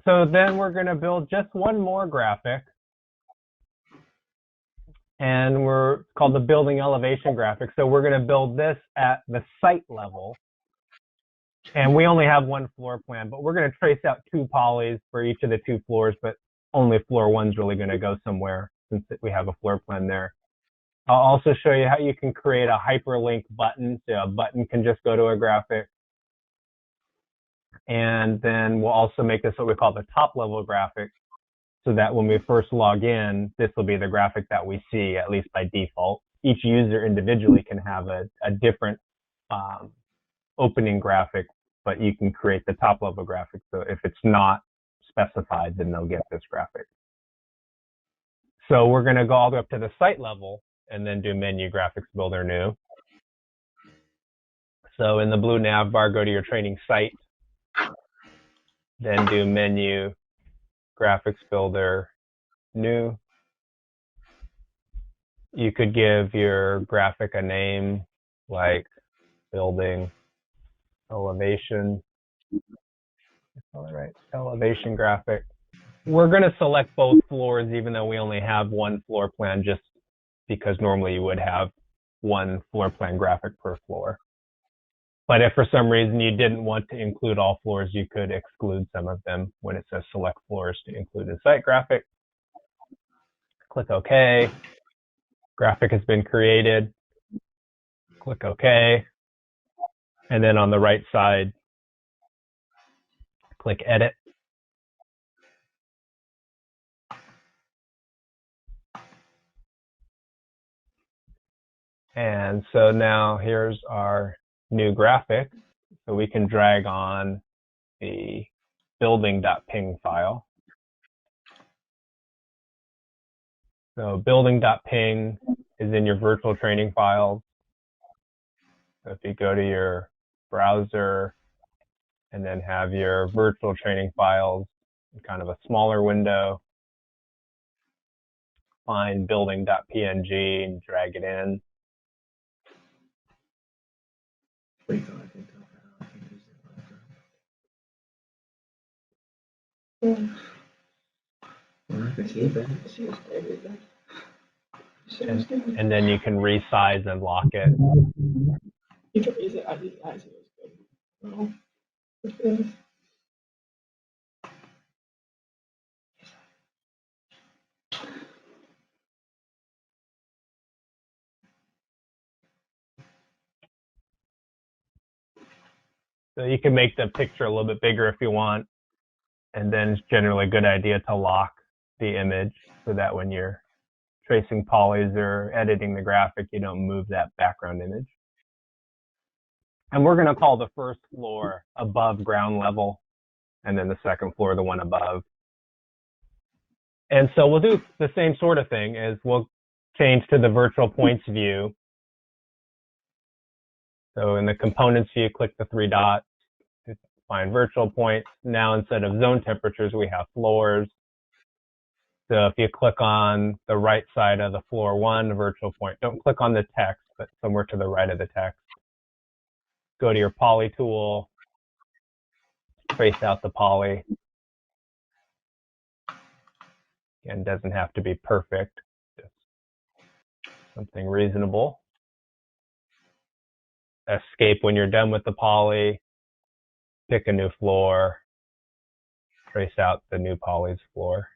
So then we're going to build just one more graphic. And we're called the building elevation graphic. So we're going to build this at the site level. And we only have one floor plan, but we're going to trace out 2 polys for each of the 2 floors, but only floor 1's really going to go somewhere since we have a floor plan there. I'll also show you how you can create a hyperlink button. So a button can just go to a graphic. And then we'll also make this what we call the top level graphic, so that when we first log in, this will be the graphic that we see, at least by default. Each user individually can have a different opening graphic, but you can create the top level graphic. So if it's not specified, then they'll get this graphic. So we're going to go all the way up to the site level and then do menu graphics builder new. So in the blue nav bar, go to your training site, then do menu graphics builder new. You could give your graphic a name like building elevation. All right, elevation graphic. We're going to select both floors even though we only have one floor plan, just because normally you would have one floor plan graphic per floor. But if for some reason you didn't want to include all floors, you could exclude some of them when it says select floors to include in site graphic. Click OK. Graphic has been created. Click OK. And then on the right side, click Edit. And so now here's our new graphic. So we can drag on the building.ping file. So building.ping is in your virtual training files. So if you go to your browser and then have your virtual training files in kind of a smaller window, find building.png and drag it in. And then you can resize and lock it. You can use it as it was good. So you can make the picture a little bit bigger if you want. And then it's generally a good idea to lock the image so that when you're tracing polys or editing the graphic, you don't move that background image. And we're going to call the first floor above ground level, and then the second floor the one above. And so we'll do the same sort of thing as we'll change to the virtual points view. So in the components view, click the 3 dots to find virtual points. Now instead of zone temperatures, we have floors. So if you click on the right side of the floor 1 virtual point, don't click on the text, but somewhere to the right of the text. Go to your poly tool, trace out the poly. Again, doesn't have to be perfect, just something reasonable. Escape when you're done with the poly, pick a new floor, trace out the new poly's floor.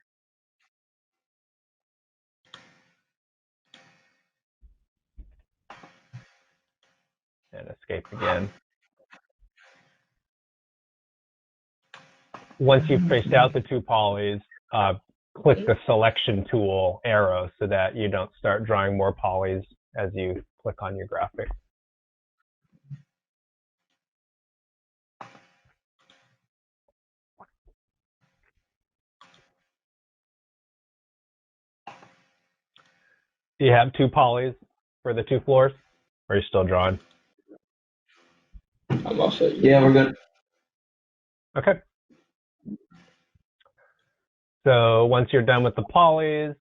And escape again. Once you've traced out the 2 polys, click the selection tool arrow so that you don't start drawing more polys as you click on your graphic. Do you have 2 polys for the 2 floors? Or are you still drawing? I'm also, Yeah, we're good. Okay. So once you're done with the polys,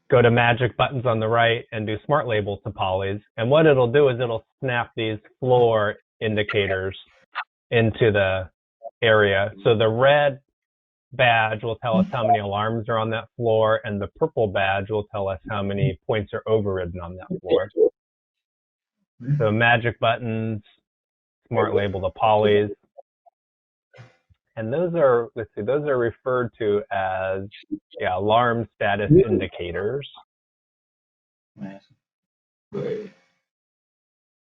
go to magic buttons on the right and do smart labels to polys. And what it'll do is it'll snap these floor indicators into the area. So the red badge will tell us how many alarms are on that floor, and the purple badge will tell us how many points are overridden on that floor. So magic buttons, smart label the polys. And those are, let's see, those are referred to as alarm status indicators.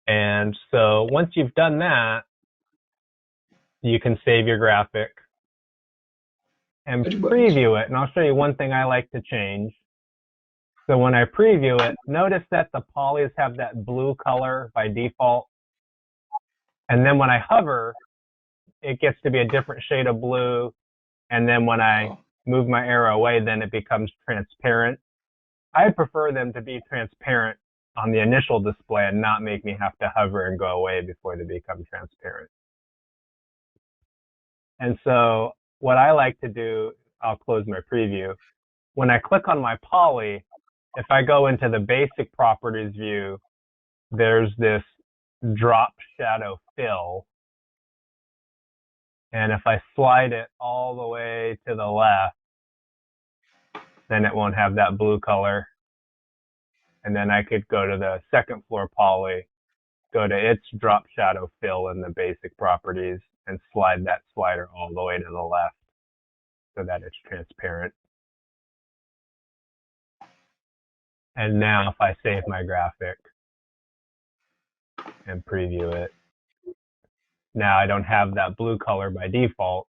And so once you've done that, you can save your graphic and preview it. And I'll show you one thing I like to change. So when I preview it, notice that the polys have that blue color by default. And then when I hover, it gets to be a different shade of blue. And then when I move my arrow away, then it becomes transparent. I prefer them to be transparent on the initial display and not make me have to hover and go away before they become transparent. And so what I like to do, I'll close my preview. When I click on my poly, if I go into the basic properties view, there's this drop shadow fill. And if I slide it all the way to the left, then it won't have that blue color. And then I could go to the second floor poly, go to its drop shadow fill in the basic properties, and slide that slider all the way to the left so that it's transparent. And now if I save my graphic and preview it, now I don't have that blue color by default.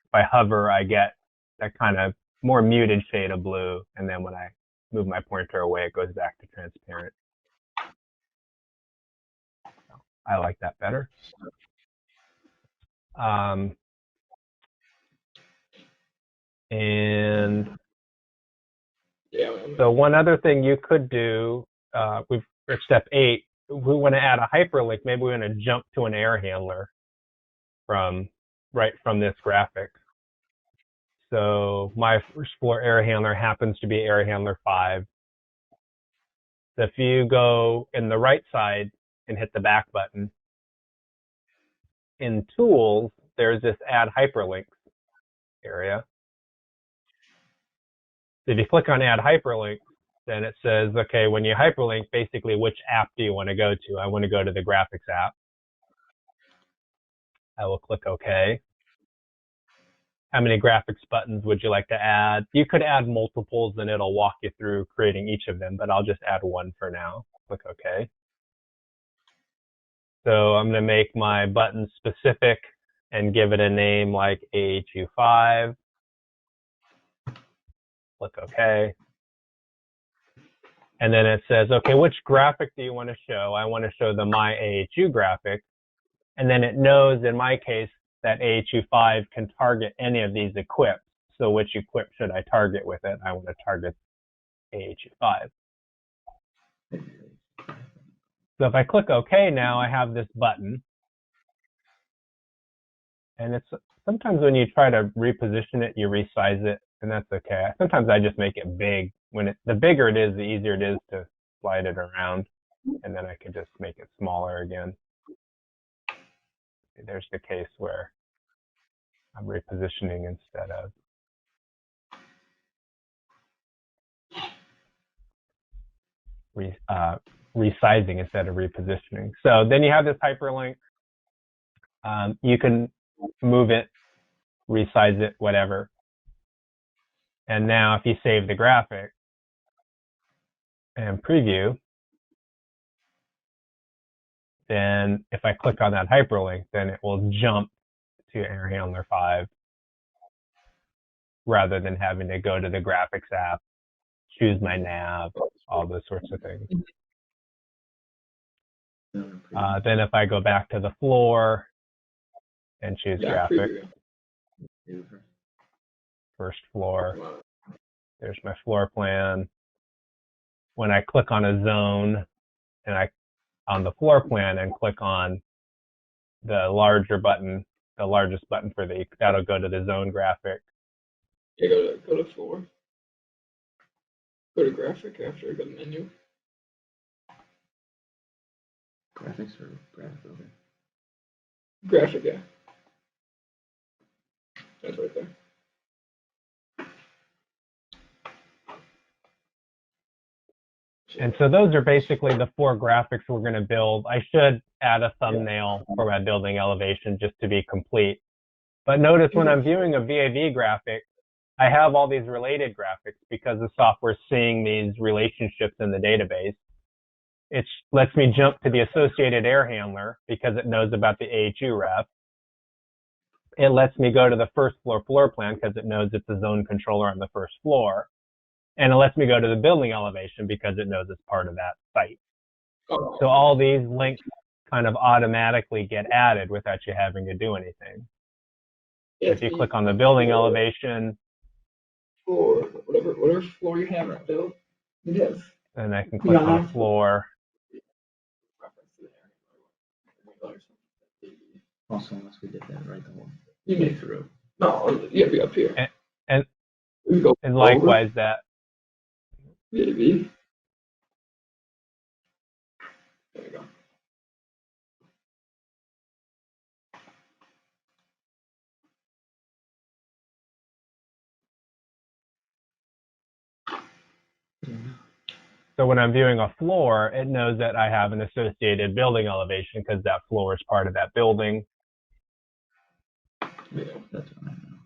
If I hover, I get that kind of more muted shade of blue. And then when I move my pointer away, it goes back to transparent. I like that better. And so one other thing you could do, we're at step 8, if we want to add a hyperlink, maybe we want to jump to an error handler right from this graphic. So my first floor error handler happens to be error handler 5. So if you go in the right side and hit the back button, in tools, there's this add hyperlinks area. So if you click on add hyperlinks, then it says, okay, when you hyperlink, basically which app do you want to go to? I want to go to the graphics app. I will click OK. How many graphics buttons would you like to add? You could add multiples and it'll walk you through creating each of them, but I'll just add one for now. Click OK. So I'm going to make my button specific and give it a name like AHU5. Click OK. And then it says, okay, which graphic do you want to show? I want to show the My AHU graphic. And then it knows, in my case, that AHU5 can target any of these equips. So which equip should I target with it? I want to target AHU5. So if I click OK now, I have this button. And it's sometimes when you try to reposition it, you resize it, and that's okay. Sometimes I just make it big. The bigger it is, the easier it is to slide it around. And then I can just make it smaller again. There's the case where I'm repositioning instead of resizing instead of repositioning. So then you have this hyperlink. You can move it, resize it, whatever. And now if you save the graphic and preview, then if I click on that hyperlink, then it will jump to error handler 5 rather than having to go to the graphics app, choose my nav, all those sorts of things. Then if I go back to the floor and choose graphic, first floor, there's my floor plan. When I click on a zone and on the floor plan and click on the larger button, the largest button for that'll go to the zone graphic. Yeah, go to floor. Go to graphic after, go to menu. Graphics or graphic? Okay. Graphic, yeah. That's right there. And so those are basically the 4 graphics we're going to build. I should add a thumbnail for my building elevation just to be complete. But notice when I'm viewing a VAV graphic, I have all these related graphics because the software is seeing these relationships in the database. It lets me jump to the associated air handler because it knows about the AHU ref. It lets me go to the first floor floor plan because it knows it's a zone controller on the first floor. And it lets me go to the building elevation because it knows it's part of that site. So all these links kind of automatically get added without you having to do anything. If you click on the building elevation, or whatever floor you have right built, yes. Then I can click on the floor. Also, unless we did that right, the whole You may through. No, you have to be up here. And Go likewise over. That. Maybe. There you go. So when I'm viewing a floor, it knows that I have an associated building elevation because that floor is part of that building. Yeah, that's what I know.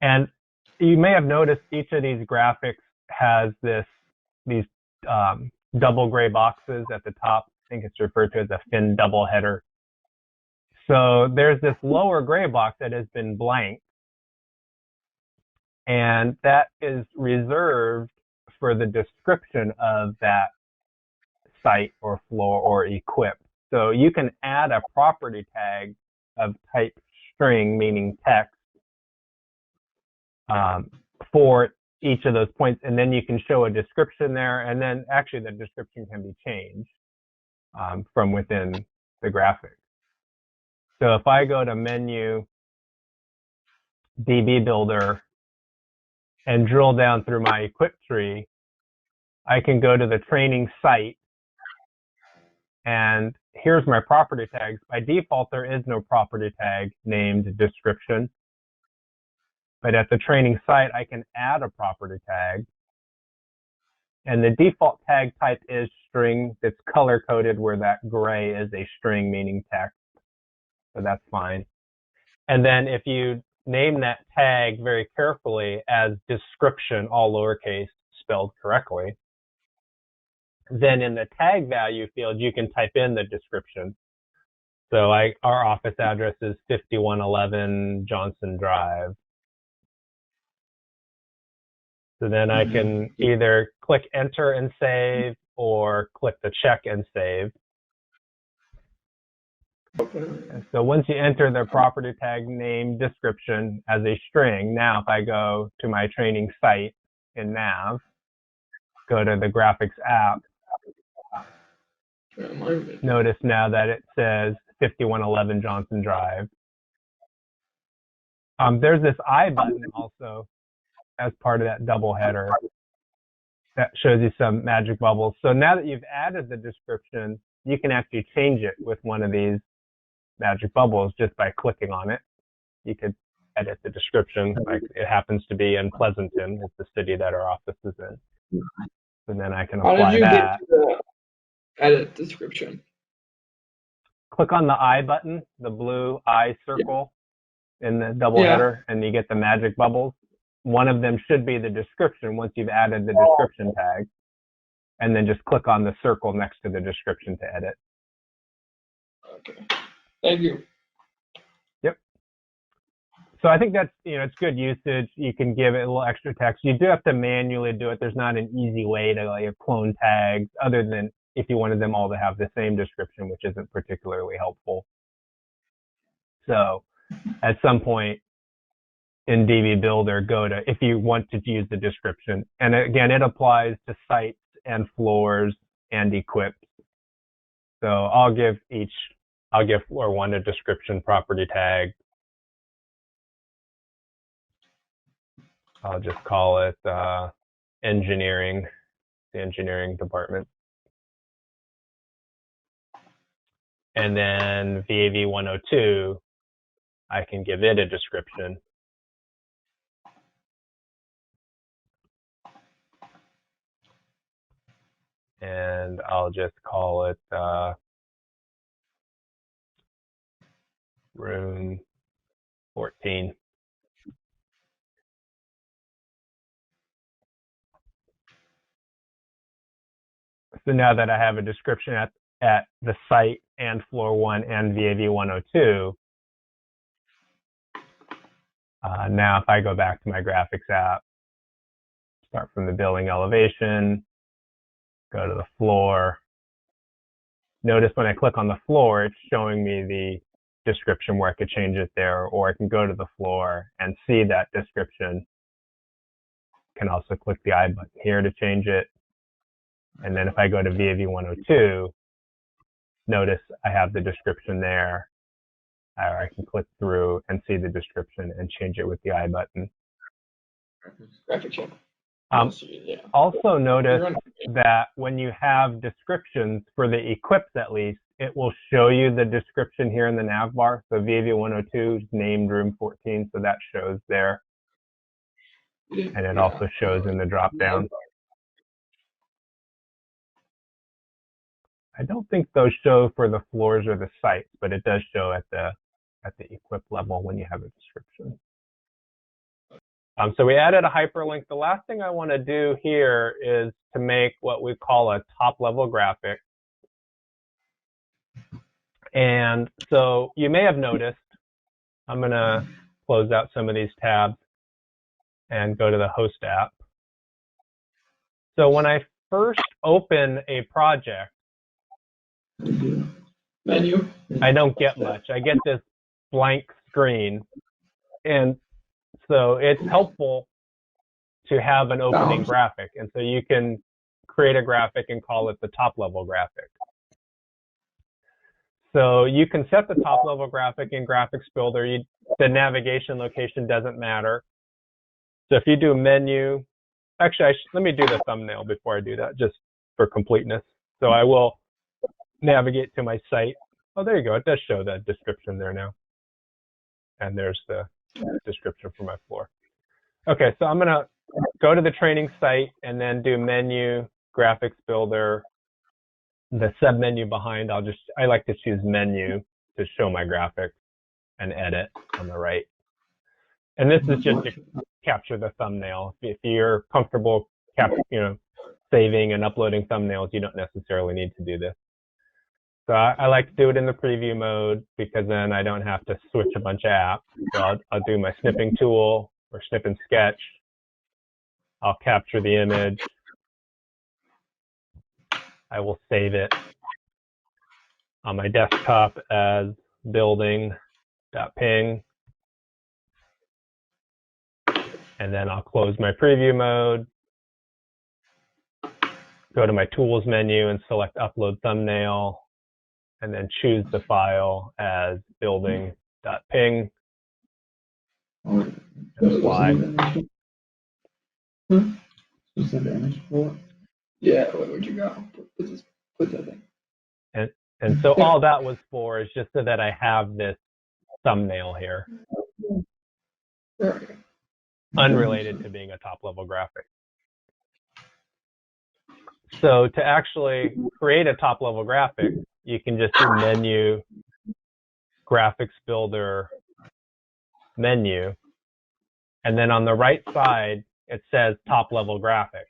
And you may have noticed each of these graphics has these double gray boxes at the top. I think it's referred to as a fin double header. So there's this lower gray box that has been blank. And that is reserved for the description of that site or floor or equip. So you can add a property tag of type string, meaning text, for each of those points, and then you can show a description there, and then actually the description can be changed from within the graphic. So if I go to menu, DB Builder, and drill down through my equip tree, I can go to the training site, and here's my property tags. By default, there is no property tag named description. But at the training site, I can add a property tag. And the default tag type is string. That's color-coded where that gray is a string, meaning text. So that's fine. And then if you name that tag very carefully as description, all lowercase, spelled correctly, then in the tag value field, you can type in the description. So our office address is 5111 Johnson Drive. So then I can either click enter and save or click the check and save. And so once you enter the property tag name description as a string, now if I go to my training site in Nav, go to the graphics app, notice now that it says 5111 Johnson Drive. There's this I button also as part of that double header that shows you some magic bubbles. So now that you've added the description, you can actually change it with one of these magic bubbles just by clicking on it. You could edit the description, like it happens to be in Pleasanton, it's the city that our office is in. And then I can apply that. How did you get to the edit description? Click on the I button, the blue I circle in the double header, and you get the magic bubbles. One of them should be the description once you've added the description tag. And then just click on the circle next to the description to edit. Okay. Thank you. Yep. So I think that's, it's good usage. You can give it a little extra text. You do have to manually do it. There's not an easy way to clone tags other than if you wanted them all to have the same description, which isn't particularly helpful. So at some point in DB Builder, go to, if you want to use the description. And again, it applies to sites and floors and equips. So I'll give floor 1 a description property tag. I'll just call it engineering, the engineering department. And then VAV 102, I can give it a description. and I'll just call it room 14. So now that I have a description at the site and floor 1 and VAV 102, now if I go back to my graphics app, start from the building elevation, go to the floor. Notice when I click on the floor, it's showing me the description where I could change it there, or I can go to the floor and see that description. Can also click the I button here to change it. And then if I go to VAV 102, notice I have the description there. Or I can click through and see the description and change it with the I button. Graphic channel. Also notice that when you have descriptions, for the equips at least, it will show you the description here in the nav bar. So VAV 102 is named room 14, so that shows there. And it also shows in the drop down. I don't think those show for the floors or the sites, but it does show at the equip level when you have a description. So we added a hyperlink. The last thing I want to do here is to make what we call a top-level graphic. And so you may have noticed, I'm going to close out some of these tabs and go to the host app. So when I first open a project, menu, I don't get much. I get this blank screen. And so it's helpful to have an opening graphic. And so you can create a graphic and call it the top level graphic. So you can set the top level graphic in Graphics Builder. The navigation location doesn't matter. So if you do menu, actually, let me do the thumbnail before I do that, just for completeness. So I will navigate to my site. Oh, there you go. It does show the description there now. And there's the description for my floor. Okay, so I'm going to go to the training site and then do menu, Graphics Builder. The submenu behind, I like to choose menu to show my graphics and edit on the right. And this is just to capture the thumbnail. If you're comfortable saving and uploading thumbnails, you don't necessarily need to do this. So I like to do it in the preview mode because then I don't have to switch a bunch of apps. So I'll do my snipping tool or snip and sketch. I'll capture the image. I will save it on my desktop as building.ping. And then I'll close my preview mode, go to my tools menu and select upload thumbnail, and then choose the file as building.ping and apply. Is that the image for? Yeah, where'd you go? Put that thing. And so all that was for is just so that I have this thumbnail here, unrelated to being a top-level graphic. So to actually create a top-level graphic, you can just do menu, Graphics Builder, menu, and then on the right side, it says top-level graphic.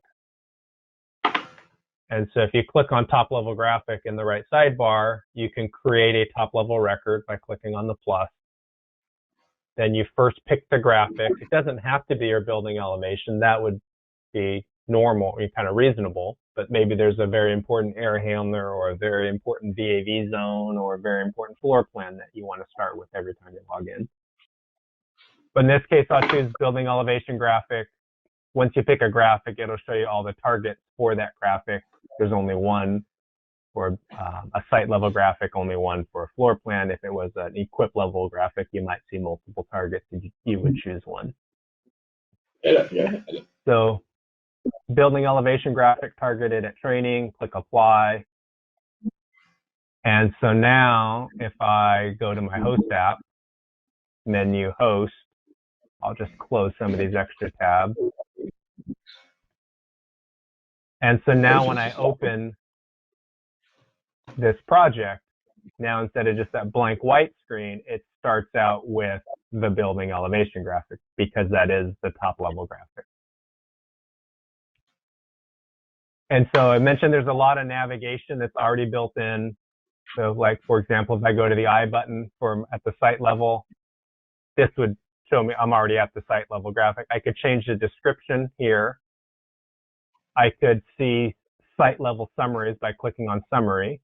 And so if you click on top-level graphic in the right sidebar, you can create a top-level record by clicking on the plus. Then you first pick the graphic. It doesn't have to be your building elevation. That would be normal, kind of reasonable, but maybe there's a very important air handler or a very important VAV zone or a very important floor plan that you want to start with every time you log in. But in this case, I'll choose building elevation graphic. Once you pick a graphic, it'll show you all the targets for that graphic. There's only one for a site level graphic, only one for a floor plan. If it was an equip level graphic, you might see multiple targets. You would choose one. So building elevation graphic targeted at training, click apply. And so now if I go to my host app, menu host, I'll just close some of these extra tabs. And so now when I open this project, now instead of just that blank white screen, it starts out with the building elevation graphic because that is the top level graphic. And so I mentioned there's a lot of navigation that's already built in. So like, for example, if I go to the I button at the site level, this would show me I'm already at the site level graphic. I could change the description here. I could see site level summaries by clicking on summary.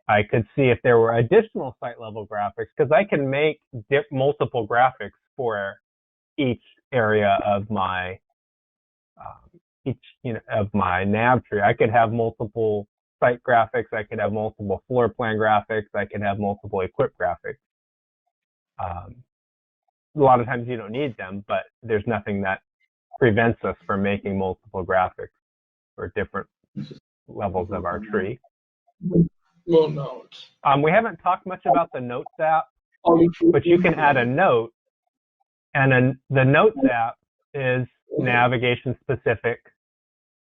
I could see if there were additional site level graphics because I can make multiple graphics for each area of my of my nav tree. I could have multiple site graphics. I could have multiple floor plan graphics. I could have multiple equip graphics. A lot of times you don't need them, but there's nothing that prevents us from making multiple graphics for different levels of our tree. Well, notes. We haven't talked much about the Notes app, but you can add a note, and the Notes app is navigation specific.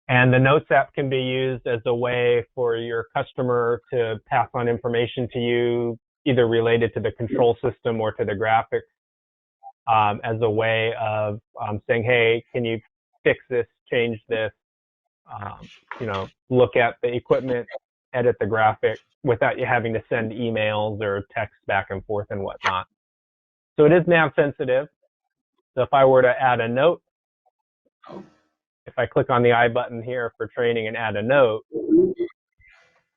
And the Notes app can be used as a way for your customer to pass on information to you, either related to the control system or to the graphics, as a way of saying, hey, can you fix this, change this, look at the equipment, edit the graphic without you having to send emails or text back and forth and whatnot. So it is nav sensitive. So if I were to add a note, if I click on the I button here for training and add a note,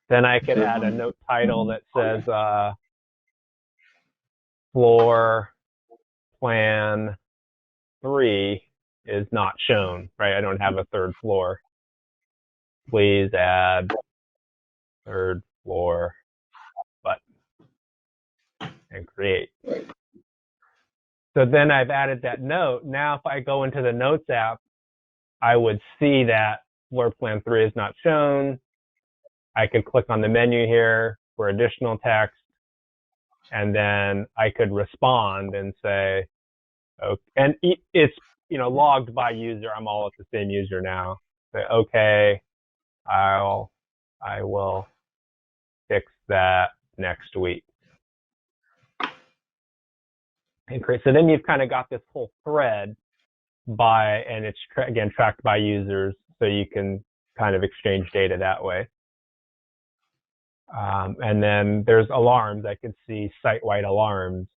then I could add a note title that says floor plan 3 is not shown, right? I don't have a third floor. Please add third floor button and create. So then I've added that note. Now if I go into the Notes app, I would see that floor plan 3 is not shown. I could click on the menu here for additional text, and then I could respond and say, okay, and it's logged by user. I'm all at the same user now. Say, okay, I will fix that next week. And great. So then you've kind of got this whole thread and it's again tracked by users, so you can kind of exchange data that way. And then there's alarms. I could see site-wide alarms.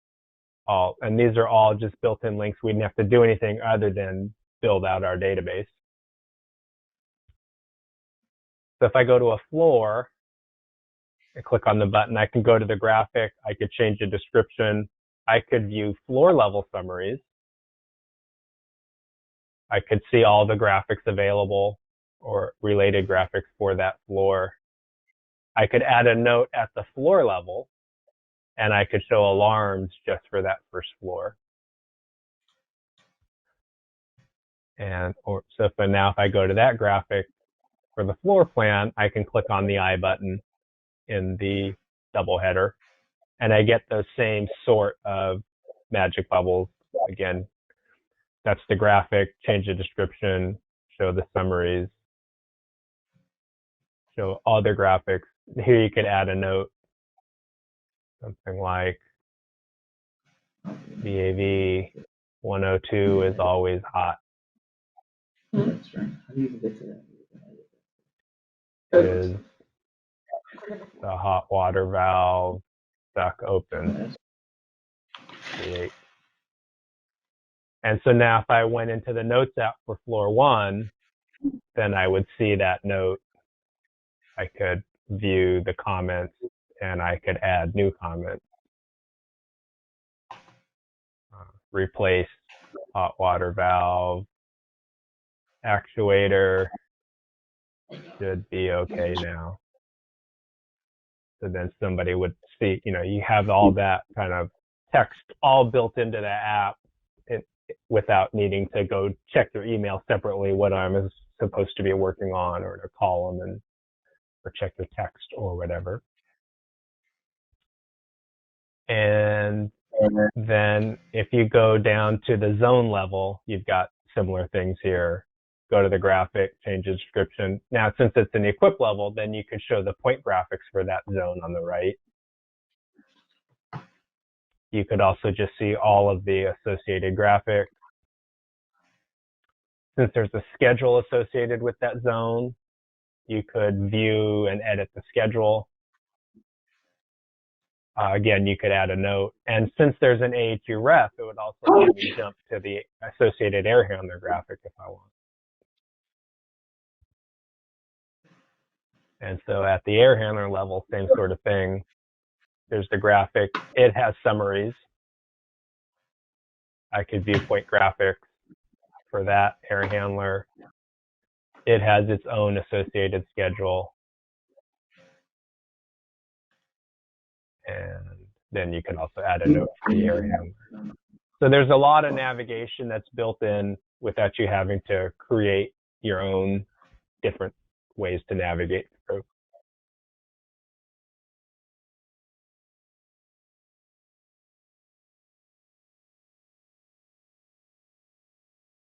And these are all just built-in links. We didn't have to do anything other than build out our database. So if I go to a floor, I click on the button, I can go to the graphic, I could change the description, I could view floor level summaries, I could see all the graphics available or related graphics for that floor. I could add a note at the floor level, and I could show alarms just for that first floor. So if I go to that graphic for the floor plan, I can click on the I button in the double header, and I get those same sort of magic bubbles. Again, that's the graphic, change the description, show the summaries, show other graphics. Here you could add a note, something like VAV 102 is always hot. That's right. How do you even get to that? Is the hot water valve stuck open? Create. And so now if I went into the Notes app for floor 1, then I would see that note. I could view the comments, and I could add new comments. Replace hot water valve actuator should be okay now. So then somebody would see, you have all that kind of text all built into the app without needing to go check their email separately, what I'm supposed to be working on, or to call them or check the text or whatever. And then if you go down to the zone level, you've got similar things here. go to the graphic, change the description. Now, since it's in the equip level, then you could show the point graphics for that zone on the right. You could also just see all of the associated graphics. Since there's a schedule associated with that zone, you could view and edit the schedule. Again, you could add a note. And since there's an AAQ ref, it would also let me jump to the associated air handler graphic if I want. And so at the air handler level, same sort of thing. There's the graphic. It has summaries. I could view point graphics for that air handler. It has its own associated schedule. And then you can also add a note for the air handler. So there's a lot of navigation that's built in without you having to create your own different ways to navigate through.